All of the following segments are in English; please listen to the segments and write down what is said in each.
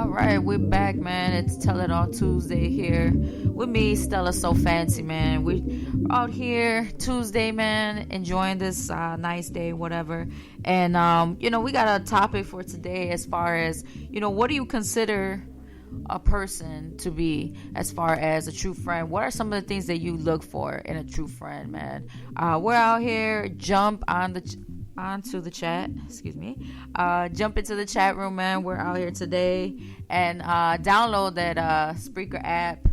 All right, we're back, man. It's Tell It All Tuesday here with me, Stella So Fancy, man. We're out here Tuesday, man, enjoying this nice day, whatever. And, we got a topic for today as far as, what do you consider a person to be as far as a true friend? What are some of the things that you look for in a true friend, man? We're out here. Jump onto the chat, jump into the chat room, man. We're out here today, and download that Spreaker app.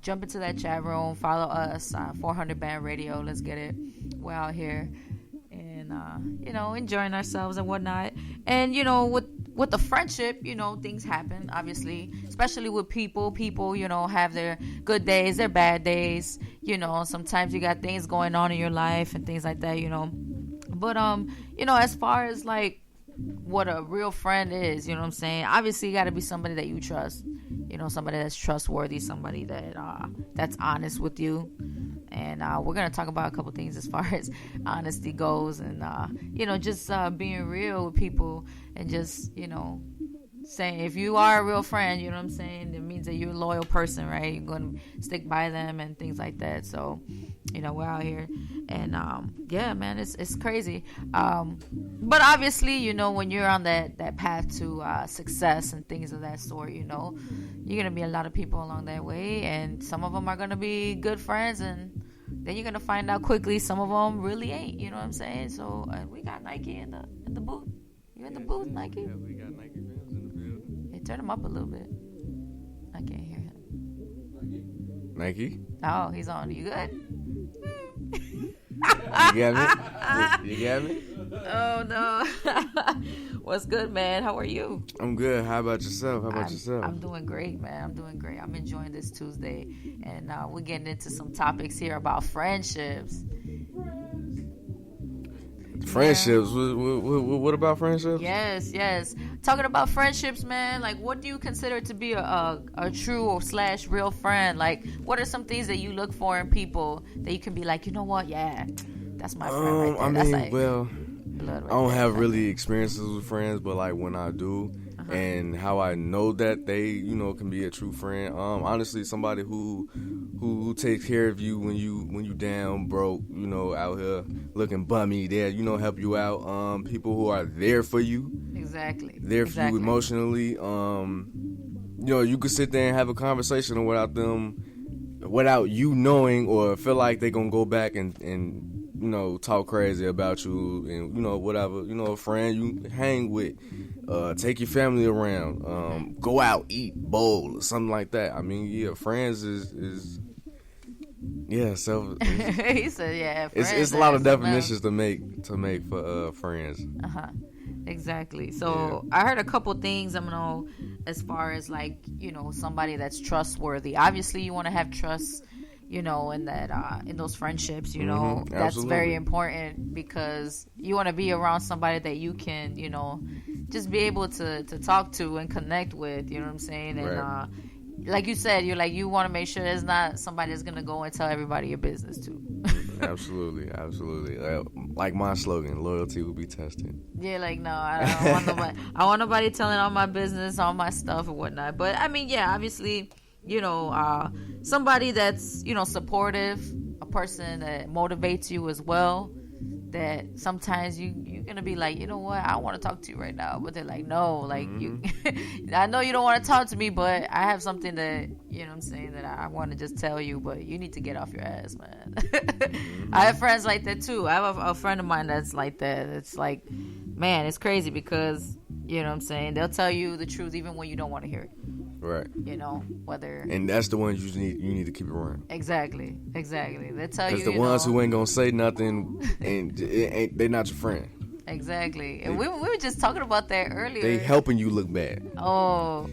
Jump into that chat room, follow us, 400 Band Radio. Let's get it. We're out here, and enjoying ourselves and whatnot. And with the friendship, things happen, obviously, especially with people, have their good days, their bad days. Sometimes you got things going on in your life and things like that. But, as far as, like, what a real friend is, what I'm saying? Obviously, you got to be somebody that you trust, somebody that's trustworthy, somebody that's honest with you. And we're going to talk about a couple things as far as honesty goes and, just being real with people and just, saying if you are a real friend, what I'm saying? It means that you're a loyal person, right? You're going to stick by them and things like that. So, we're out here. And, yeah, man, it's crazy. But obviously, when you're on that path to success and things of that sort, you're going to be a lot of people along that way. And some of them are going to be good friends. And then you're going to find out quickly some of them really ain't. You know what I'm saying? So we got Nike in the booth. You in the booth, Nike? Yeah, we got Nike fans in the building. Hey, turn him up a little bit. I can't hear him. Nike? Oh, he's on. You good? You got me? You got me? Oh, no. What's good, man? How are you? I'm good. How about yourself? I'm doing great, man. I'm doing great. I'm enjoying this Tuesday. And we're getting into some topics here about friendships. Friendships? Yeah. What about friendships? Yes. Talking about friendships, man. Like, what do you consider to be a true or / real friend? Like, what are some things that you look for in people that you can be like, you know what? Yeah, that's my friend right there. I that's mean, like well, blood right I don't there. have really experiences with friends, but like when I do, and how I know that they, can be a true friend. Honestly, somebody who takes care of you when you down, broke, out here looking bummy, there, help you out. People who are there for you. Exactly. There for you emotionally. You could sit there and have a conversation without you knowing or feel like they're gonna go back and talk crazy about you and whatever. A friend you hang with. Take your family around, go out, eat, bowl, or something like that. I mean, yeah, friends is yeah. So he said, yeah, friends it's a lot of definitions to make for friends. Exactly. So yeah. I heard a couple things. As far as like somebody that's trustworthy. Obviously, you want to have trust. In that in those friendships, that's very important because you want to be around somebody that you can, just be able to talk to and connect with. You know what I'm saying? And right. Like you said, you want to make sure there's not somebody that's gonna go and tell everybody your business too. Absolutely. Like my slogan, loyalty will be tested. Yeah, like no, I don't want nobody. I want nobody telling all my business, all my stuff and whatnot. But I mean, yeah, obviously. Somebody that's, supportive, a person that motivates you as well, that sometimes you're going to be like, you know what, I want to talk to you right now. But they're like, no, like, I know you don't want to talk to me, but I have something that, I'm saying, that I want to just tell you, but you need to get off your ass, man. I have friends like that, too. I have a friend of mine that's like that. It's like, man, it's crazy because, what I'm saying, they'll tell you the truth even when you don't want to hear it. Right. Whether... And that's the ones you need to keep around. Exactly. They tell you, because the ones who ain't going to say nothing, and they're not your friend. Exactly. And we were just talking about that earlier. They helping you look bad. Oh.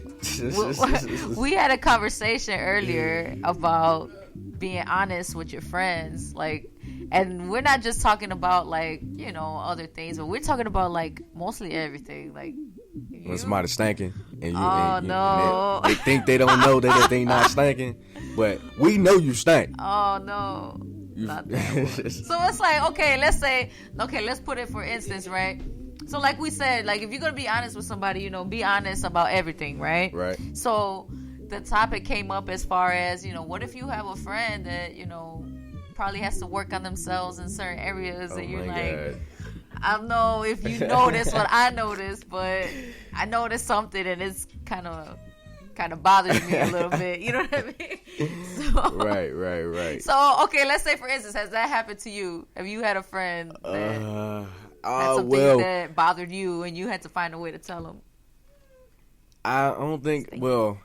we had a conversation earlier about being honest with your friends. Like, and we're not just talking about, like, other things, but we're talking about, like, mostly everything. Like, when somebody's stinking and no. They think they don't know that they not stinking, but we know you stink. Oh no, not that one. So it's like, let's put it for instance, right? So like we said, like if you're gonna be honest with somebody, you know, be honest about everything, right? Right. So the topic came up as far as, you know, what if you have a friend that, you know, probably has to work on themselves in certain areas, and you're like, God. I don't know if you noticed what I noticed, but I noticed something, and it's kind of bothering me a little bit. You know what I mean? So, Right. So, okay, let's say, for instance, has that happened to you? Have you had a friend that had something that bothered you, and you had to find a way to tell them? I don't think. Well,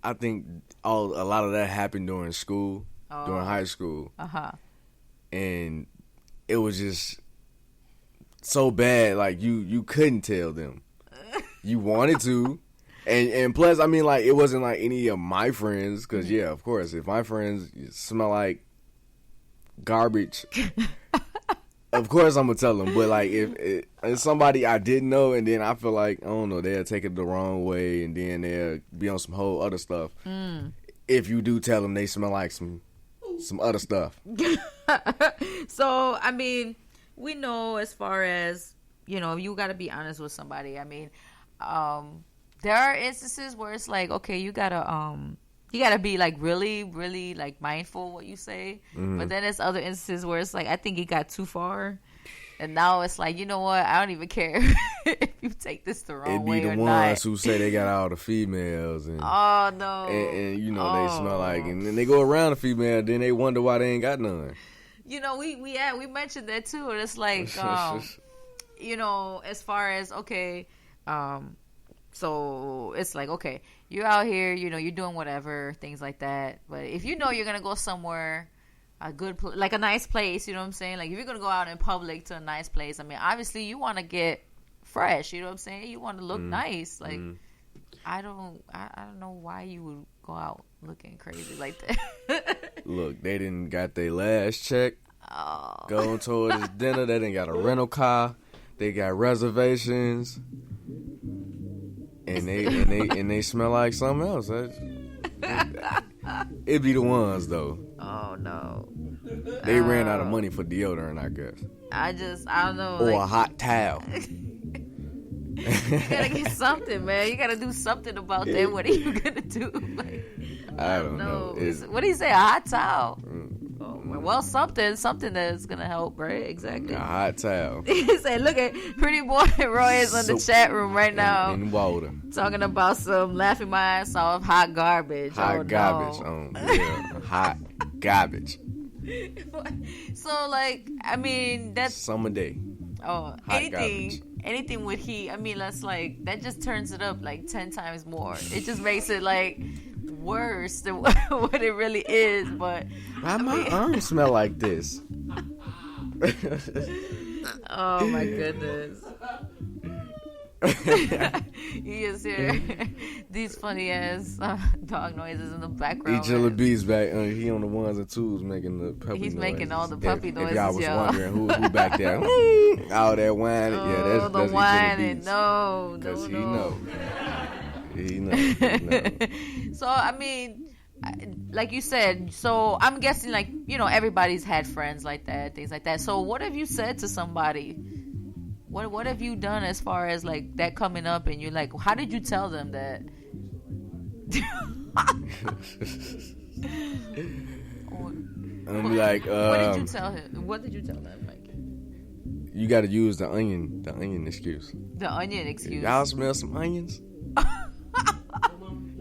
I think a lot of that happened during school, during high school. And it was just so bad. Like you couldn't tell them. You wanted to. And plus, I mean, like, it wasn't like any of my friends, because, yeah, of course, if my friends smell like garbage, of course I'm going to tell them. But, like, if somebody I didn't know, and then I feel like, I don't know, they'll take it the wrong way, and then they'll be on some whole other stuff. If you do tell them they smell like some other stuff. So, I mean, we know as far as, you know, you got to be honest with somebody. I mean, there are instances where it's like, okay, you gotta be like really, really like mindful what you say. But then there's other instances where it's like, I think it got too far, and now it's like, you know what? I don't even care if you take this the wrong way or not. It be the ones who say they got all the females, and oh no, and you know they smell like, and then they go around the female, then they wonder why they ain't got none. You know, we mentioned that too, and it's like, you know, as far as okay, so it's like, okay, you're out here, you know, you're doing whatever, things like that. But if you know you're going to go somewhere, like a nice place, you know what I'm saying? Like if you're going to go out in public to a nice place, I mean, obviously you want to get fresh, you know what I'm saying? You want to look nice. Like, I don't know why you would go out looking crazy like that. Look, they didn't got their last check. Going towards this dinner. They didn't got a rental car. They got reservations. And they smell like something else. It be the ones though. Oh no. They ran out of money for deodorant, I guess. I don't know. Or a hot towel. You gotta get something, man. You gotta do something about that. What are you gonna do? Like, I don't know. What do you say? A hot towel? Well, something that's gonna help, right? Exactly. A hot towel. He said, "Look at Pretty Boy Roy is in the chat room right now, in water, talking about some laughing my ass off hot garbage. Hot garbage. Hot garbage. So, like, I mean, that's summer day. Oh, anything with heat. I mean, that's like that just turns it up like 10 times more. It just makes it like worse than what it really is. But my arms smell like this. Oh my goodness. You just hear these funny ass dog noises in the background. Ejilla B's back. He on the ones and twos making the puppy noises. He's making all the puppy noises. If y'all was wondering who back there, all that whining. Oh, that's whining. No, because no. He know. So I mean, like you said, so I'm guessing, like, you know, everybody's had friends like that, things like that. So what have you said to somebody? What have you done as far as like that coming up, and you're like, how did you tell them that? I'm like, what did you tell him? What did you tell them? Like, you got to use the onion excuse. The onion excuse. Y'all smell some onions?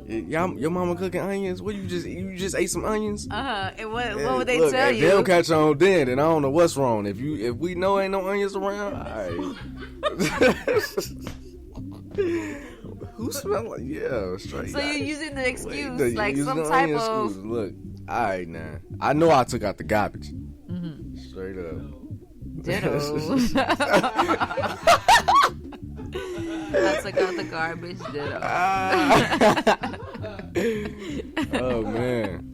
Your mama cooking onions? What, you just ate some onions? And what would they tell you? If they don't catch on then I don't know what's wrong. If we know ain't no onions around, all right. Who smell like, yeah, straight. So you're using the excuse, like some type of excuse. Look, all right now. I know I took out the garbage. Straight up. Ditto. I took out the garbage. Ditto. Oh man.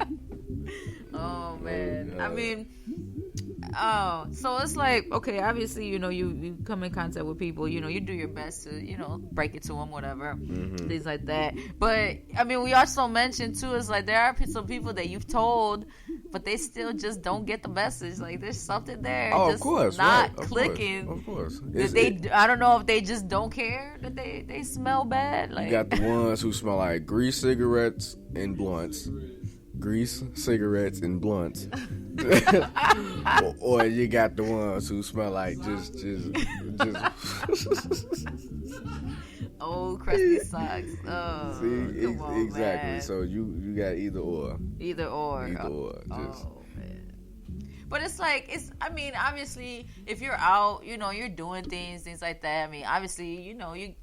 Oh man. I mean, so it's like, okay, obviously, you know, you come in contact with people, you know, you do your best to, you know, break it to them, whatever, things like that. But I mean, we also mentioned too, is like there are some people that you've told but they still just don't get the message. Like there's something there, Oh, just of course, not right. Of clicking. Course. I don't know if they just don't care that they smell bad. Like You got the ones who smell like grease cigarettes and blunts. Grease, cigarettes, and blunts. or you got the ones who smell like just old crusty socks. Oh, See, come on, exactly. man. So you got either or. Either or. Just. Oh man. But it's like I mean, obviously, if you're out, you're doing things like that. I mean, obviously,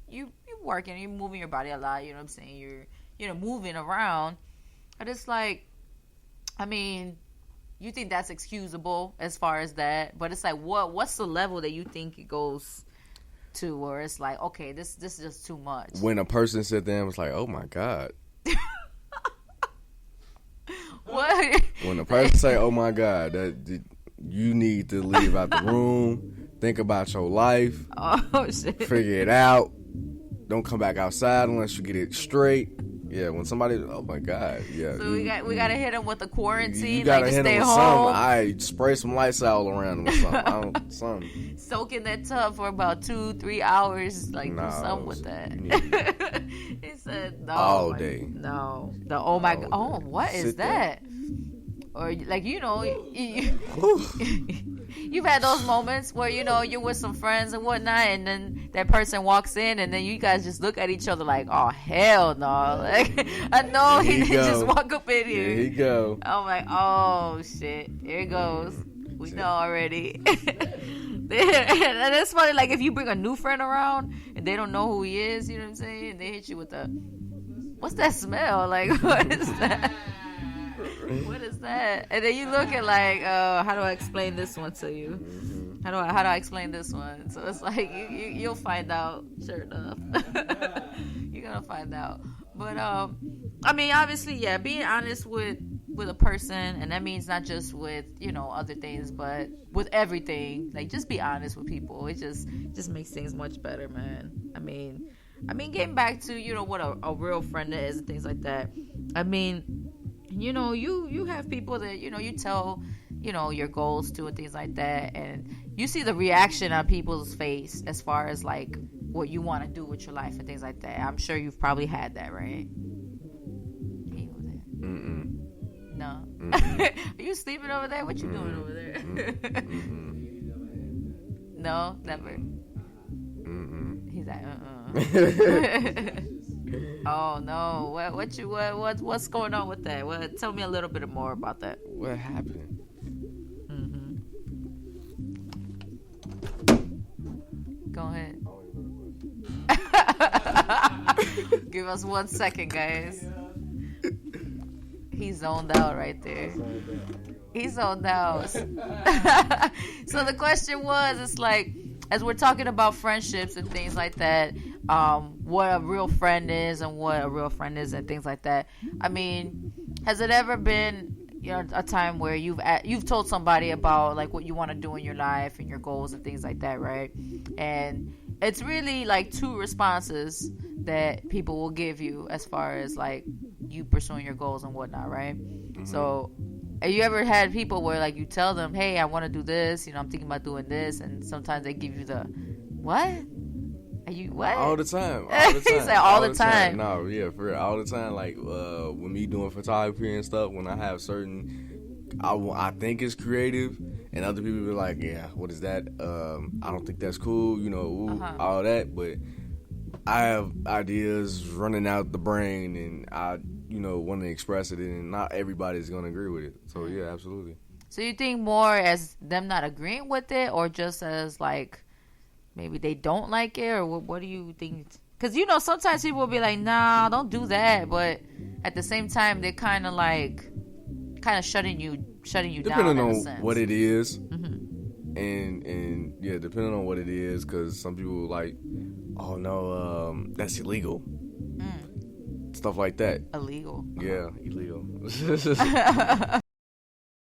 you working, you're moving your body a lot. You know what I'm saying? You're moving around. But it's like, I mean, you think that's excusable as far as that? But it's like, what's the level that you think it goes to where it's like, okay, this is just too much? When a person sat there and was like, "Oh my God." What? When a person say, "Oh my God," that you need to leave out the room, think about your life, Oh shit! figure it out. Don't come back outside unless you get it straight. Yeah, when somebody, oh my God, yeah. So we gotta hit them with the quarantine. You gotta like, hit stay them with home, something. I spray some lights all around them or something. soak in that tub for about 2-3 hours. Like do something with that. He said no. All day. No. The oh my God. Oh, what is that? Or like you've had those moments where you're with some friends and whatnot, and then that person walks in, and then you guys just look at each other like, oh hell no! Like I know he didn't just walk up in here. Here he go. I'm like, oh shit, here it goes. We know already. And it's funny, like if you bring a new friend around and they don't know who he is, you know what I'm saying? And they hit you with what's that smell? Like what is that? What is that? And then you look at like, how do I explain this one to you? How do I explain this one? So it's like you'll find out. Sure enough, you're gonna find out. But I mean, obviously, yeah, being honest with a person, and that means not just with other things, but with everything. Like just be honest with people. It just makes things much better, man. I mean, getting back to what a real friend is and things like that. I mean, you have people that you tell your goals to and things like that, and you see the reaction on people's face as far as like what you want to do with your life and things like that. I'm sure you've probably had that, right? No. Are you sleeping over there? What you doing over there? No, never. He's like, Oh no! What's going on with that? Tell me a little bit more about that. What happened? Go ahead. Give us 1 second, guys. He's zoned out right there. He's zoned out. So the question was, it's like, as we're talking about friendships and things like that, what a real friend is and what a real friend is and things like that. I mean, has it ever been a time where you've told somebody about like what you want to do in your life and your goals and things like that, right? And it's really like two responses that people will give you as far as like you pursuing your goals and whatnot, right? So have you ever had people where like you tell them, hey, I want to do this, I'm thinking about doing this, and sometimes they give you the what? Are you what? All the time. He said all the time. No, yeah, for real, all the time. Like when me doing photography and stuff, when I have certain, I think it's creative, and other people be like, yeah, what is that? I don't think that's cool, all that. But I have ideas running out the brain, and I, want to express it, and not everybody's gonna agree with it. So yeah, absolutely. So you think more as them not agreeing with it, or just as like maybe they don't like it, or what do you think? Because sometimes people will be like, nah, don't do that, but at the same time they're kind of shutting you depending down in on a sense. what it is. And yeah, depending on what it is, because some people like, oh no, that's illegal, stuff like that. Illegal. Yeah, illegal.